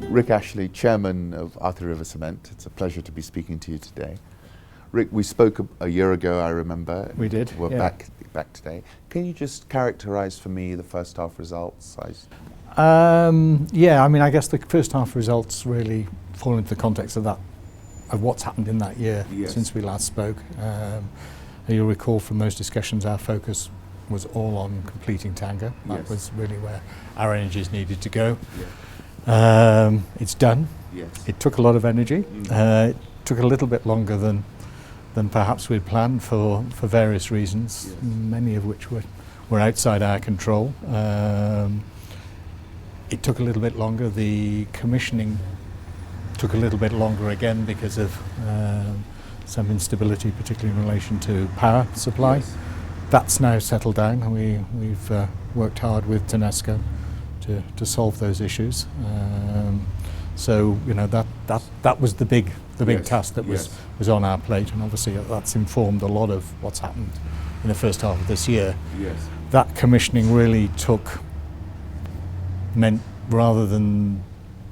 Rick Ashley, Chairman of Arthur River Cement. It's a pleasure to be speaking to you today. Rick, we spoke a year ago, I remember. We did. We're back today. Can you just characterize for me the first half results? Yeah, I mean, I guess the first half results really fall into the context of that, of what's happened in that year since we last spoke. You'll recall from those discussions our focus was all on completing Tanga. That was really where our energies needed to go. It's done. It took a lot of energy. It took a little bit longer than perhaps we'd planned for various reasons, many of which were outside our control. It took a little bit longer. The commissioning took a little bit longer again because of some instability, particularly in relation to power supply. That's now settled down, and we've worked hard with Tanesco to solve those issues. So you know that was the big task that was on our plate, and obviously that's informed a lot of what's happened in the first half of this year. That commissioning really meant rather than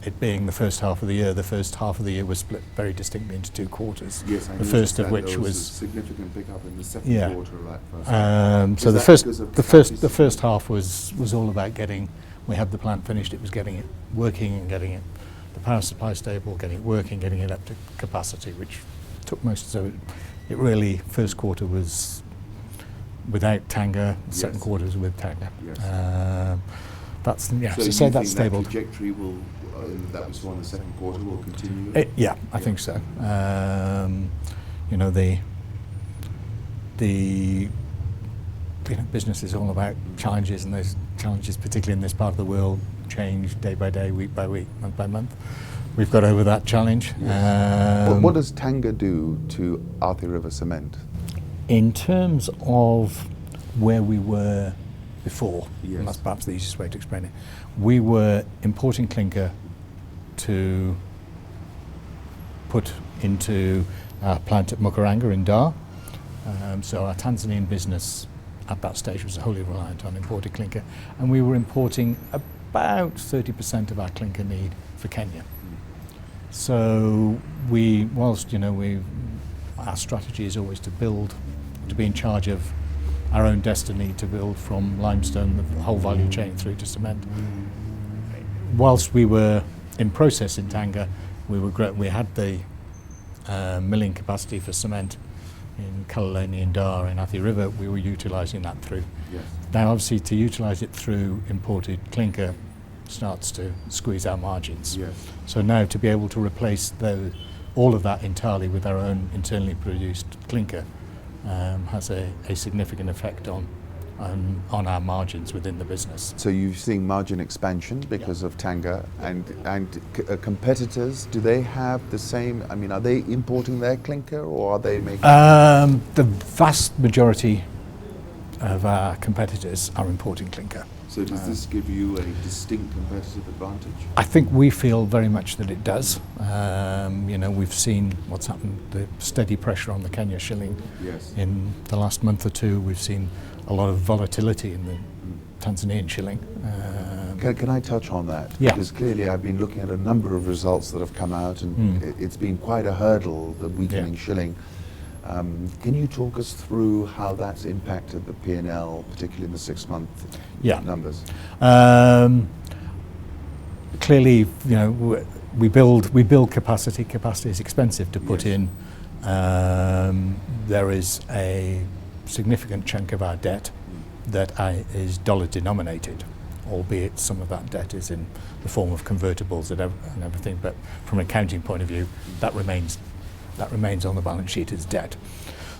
it being the first half of the year was split very distinctly into two quarters. The first of which was a significant pickup in the second quarter, right? So the first half was all about we had the plant finished, it was getting it working and getting the power supply stable, getting it working, getting it up to capacity, which took most. So it really, first quarter was without Tanga, second quarter was with Tanga. That's so that's stable. That trajectory will. That was one. The second quarter will continue. I think so. You know, the business is all about challenges, and those challenges, particularly in this part of the world, change day by day, week by week, month by month. We've got over that challenge. What does Tanga do to Arthur River Cement? In terms of where we were before, and that's perhaps the easiest way to explain it, we were importing clinker to put into our plant at Mukaranga in Dar. So our Tanzanian business at that stage was wholly reliant on imported clinker, and we were importing about 30% of our clinker need for Kenya. So whilst our strategy is always to be in charge of our own destiny, to build from limestone the whole value chain through to cement. Whilst we were in process in Tanga, we had the milling capacity for cement in Kaloleni and Dar in Athi River. We were utilising that through. Now obviously to utilise it through imported clinker starts to squeeze our margins. So now to be able to replace all of that entirely with our own internally produced clinker has a significant effect on our margins within the business. So you're seeing margin expansion because of Tanga, and competitors, do they have the same? I mean, are they importing their clinker, or are they making? The vast majority of our competitors are importing clinker. So does this give you a distinct competitive advantage? I think we feel very much that it does. We've seen what's happened, the steady pressure on the Kenya shilling. In the last month or two, we've seen a lot of volatility in the Tanzanian shilling. Can I touch on that? Because clearly I've been looking at a number of results that have come out, and it's been quite a hurdle, the weakening shilling. Can you talk us through how that's impacted the P&L, particularly in the 6-month numbers? Clearly, we build capacity. Capacity is expensive to put in. There is a significant chunk of our debt that is dollar denominated, albeit some of that debt is in the form of convertibles and everything. But from an accounting point of view, that remains on the balance sheet as debt.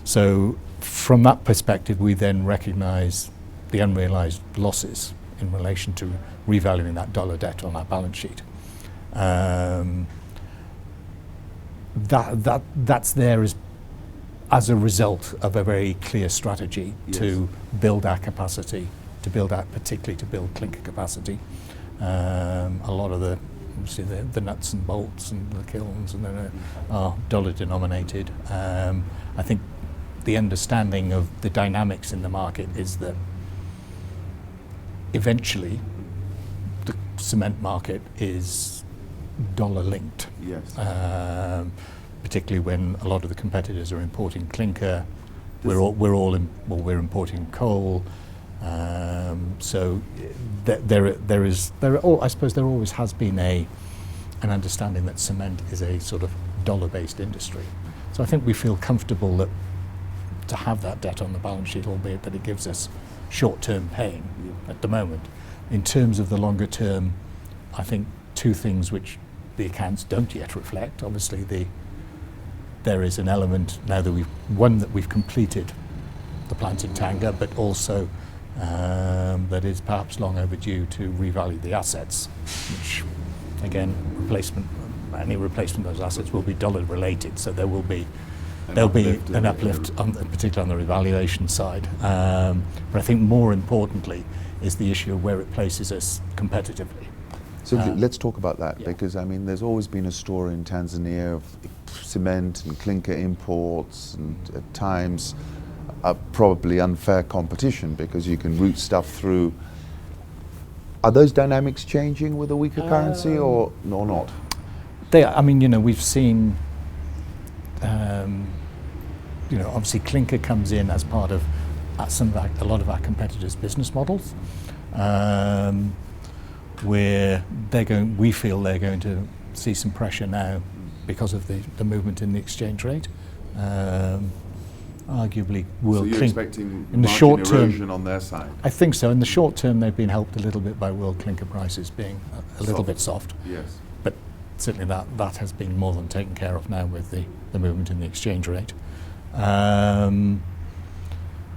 So from that perspective, we then recognise the unrealised losses in relation to revaluing that dollar debt on our balance sheet. That's there as a result of a very clear strategy to build our capacity, particularly to build clinker capacity. A lot of the nuts and bolts and the kilns and are dollar denominated. I think the understanding of the dynamics in the market is that eventually the cement market is dollar linked. Yes. Particularly when a lot of the competitors are importing clinker, This- we're importing coal. So I suppose there always has been an understanding that cement is a sort of dollar-based industry. So I think we feel comfortable that to have that debt on the balance sheet, albeit that it gives us short-term pain at the moment. In terms of the longer term, I think two things which the accounts don't yet reflect. Obviously, there is an element now that we've completed the plant in Tanga, but also that is perhaps long overdue to revalue the assets, which again, any replacement of those assets will be dollar related, so there'll be an uplift, particularly on the revaluation side. But I think more importantly is the issue of where it places us competitively. So let's talk about that, because I mean there's always been a story in Tanzania of cement and clinker imports, and at times probably unfair competition because you can route stuff through. Are those dynamics changing with a weaker currency or not? We've seen, obviously clinker comes in as part of a lot of our competitors' business models, where we feel they're going to see some pressure now because of the movement in the exchange rate. Arguably, so you're expecting in the short term erosion on their side? I think so. In the short term, they've been helped a little bit by world clinker prices being a little bit soft. Yes. But certainly that has been more than taken care of now with the movement in the exchange rate.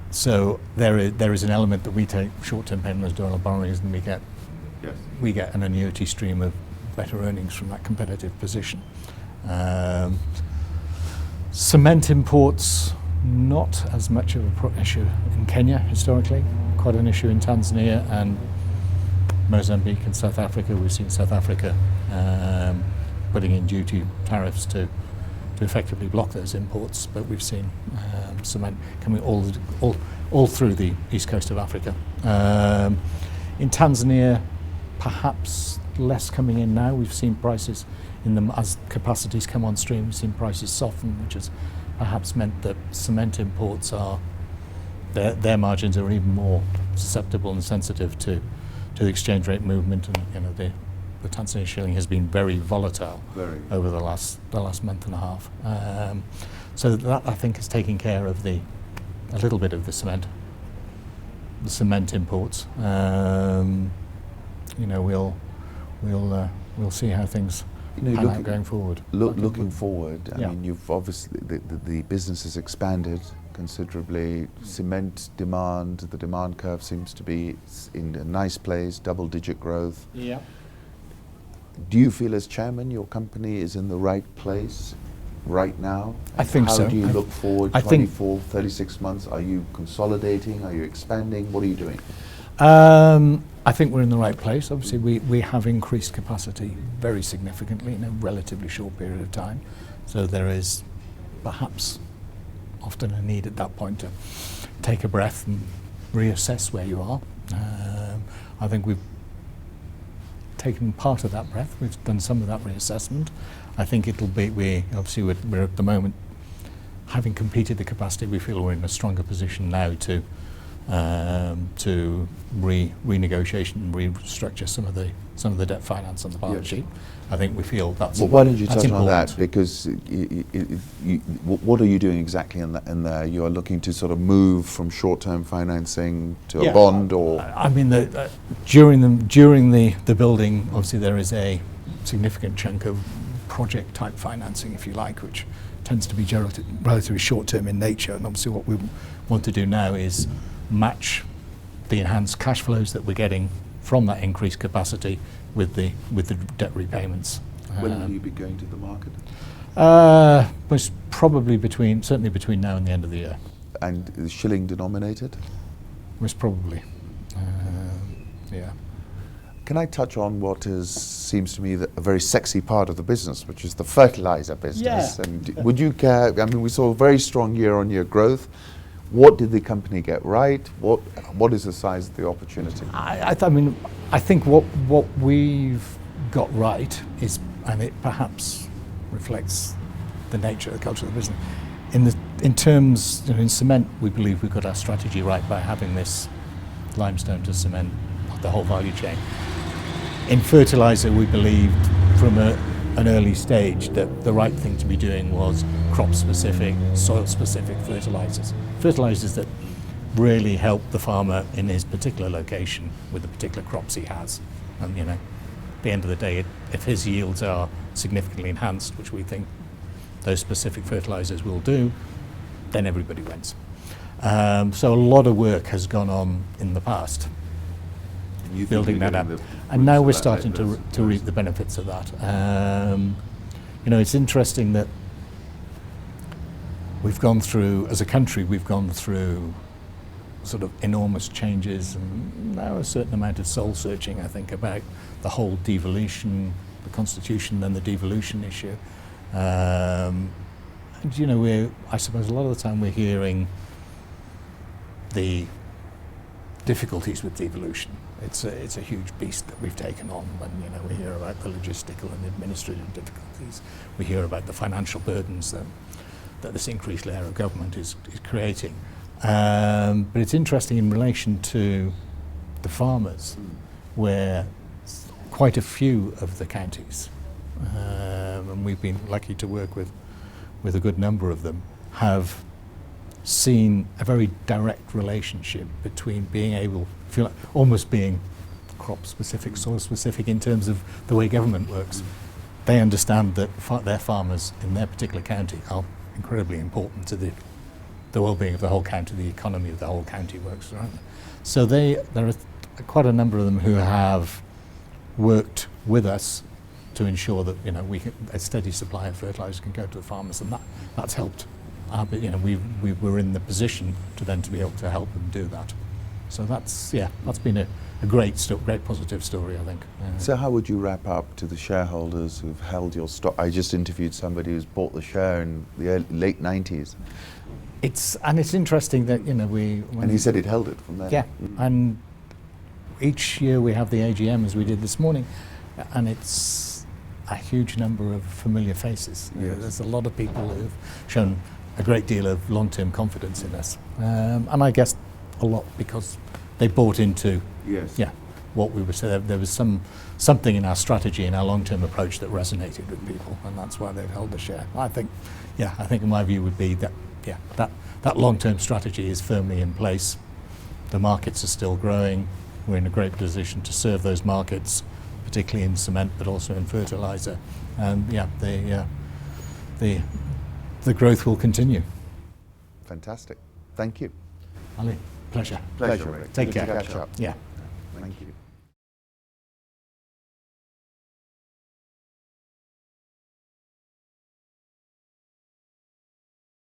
So there is an element that we take short-term payment as dollar borrowings, and we get an annuity stream of better earnings from that competitive position. Cement imports, not as much of an issue in Kenya historically, quite an issue in Tanzania and Mozambique and South Africa. We've seen South Africa putting in duty tariffs to effectively block those imports, but we've seen cement coming all through the east coast of Africa. In Tanzania, perhaps less coming in now. We've seen prices in them as capacities come on stream. We've seen prices soften, which has perhaps meant that cement imports their margins are even more susceptible and sensitive to the exchange rate movement, and the Tanzanian shilling has been very volatile over the last month and a half. So that I think is taking care of a little bit of the cement imports. We'll see how things pan out going forward. Looking forward, I mean, you've obviously the business has expanded considerably. Cement demand, the demand curve seems to be in a nice place, double-digit growth. Yeah. Do you feel as chairman your company is in the right place right now? I think so. How do you look forward 24, 36 months? Are you consolidating? Are you expanding? What are you doing? I think we're in the right place. Obviously, we have increased capacity very significantly in a relatively short period of time. So there is perhaps often a need at that point to take a breath and reassess where you are. I think we've taken part of that breath. We've done some of that reassessment. I think it'll be, we're at the moment, having completed the capacity, we feel we're in a stronger position now to renegotiate and restructure some of the debt finance on the balance sheet. I think we feel that's. Well, why don't you touch important. on that? Because what are you doing exactly in there? You are looking to sort of move from short-term financing to a bond, or? I mean, during the building, obviously there is a significant chunk of project-type financing, if you like, which tends to be relatively short-term in nature. And obviously, what we want to do now is match the enhanced cash flows that we're getting from that increased capacity with the debt repayments. When will you be going to the market? Most probably certainly between now and the end of the year. And is shilling denominated? Most probably, yeah. Can I touch on what seems to me a very sexy part of the business, which is the fertilizer business? Yeah. And would you care? I mean, we saw very strong year-on-year growth. What did the company get right? What is the size of the opportunity? I mean, I think what we've got right is, and it perhaps reflects the nature of the culture of the business. In terms, in cement, we believe we got our strategy right by having this limestone to cement the whole value chain. In fertiliser, we believed from an early stage that the right thing to be doing was crop-specific, soil-specific fertilisers. Fertilisers that really help the farmer in his particular location with the particular crops he has. And at the end of the day, if his yields are significantly enhanced, which we think those specific fertilisers will do, then everybody wins. So a lot of work has gone on in the past, building that up. And now we're starting to reap the benefits of that. It's interesting that we've gone through, as a country, we've gone through sort of enormous changes, and now a certain amount of soul searching, I think, about the whole devolution, the constitution and the devolution issue. And I suppose a lot of the time we're hearing the difficulties with devolution. It's a huge beast that we've taken on, and we hear about the logistical and administrative difficulties. We hear about the financial burdens that this increased layer of government is creating. But it's interesting in relation to the farmers, where quite a few of the counties, and we've been lucky to work with a good number of them, have seen a very direct relationship between being able, feel like almost being crop specific, soil specific in terms of the way government works. They understand that their farmers in their particular county are incredibly important to the well-being of the whole county, the economy of the whole county works around them. So there are quite a number of them who have worked with us to ensure that a steady supply of fertiliser can go to the farmers, and that's helped. But we were in the position to be able to help them do that. So that's been a great positive story, I think. So how would you wrap up to the shareholders who've held your stock? I just interviewed somebody who's bought the share in the late 90s. It's interesting that and he said he'd held it from there. Yeah, and each year we have the AGM, as we did this morning, and it's a huge number of familiar faces. Yes. There's a lot of people who've shown a great deal of long-term confidence in us, and I guess a lot because they bought into what we were saying. There was something in our strategy and our long-term approach that resonated with people, and that's why they've held the share. I think in my view would be that that long-term strategy is firmly in place. The markets are still growing. We're in a great position to serve those markets, particularly in cement, but also in fertiliser. And the growth will continue. Fantastic. Thank you. Ali, pleasure. Pleasure. Take care. Good to catch up. Yeah.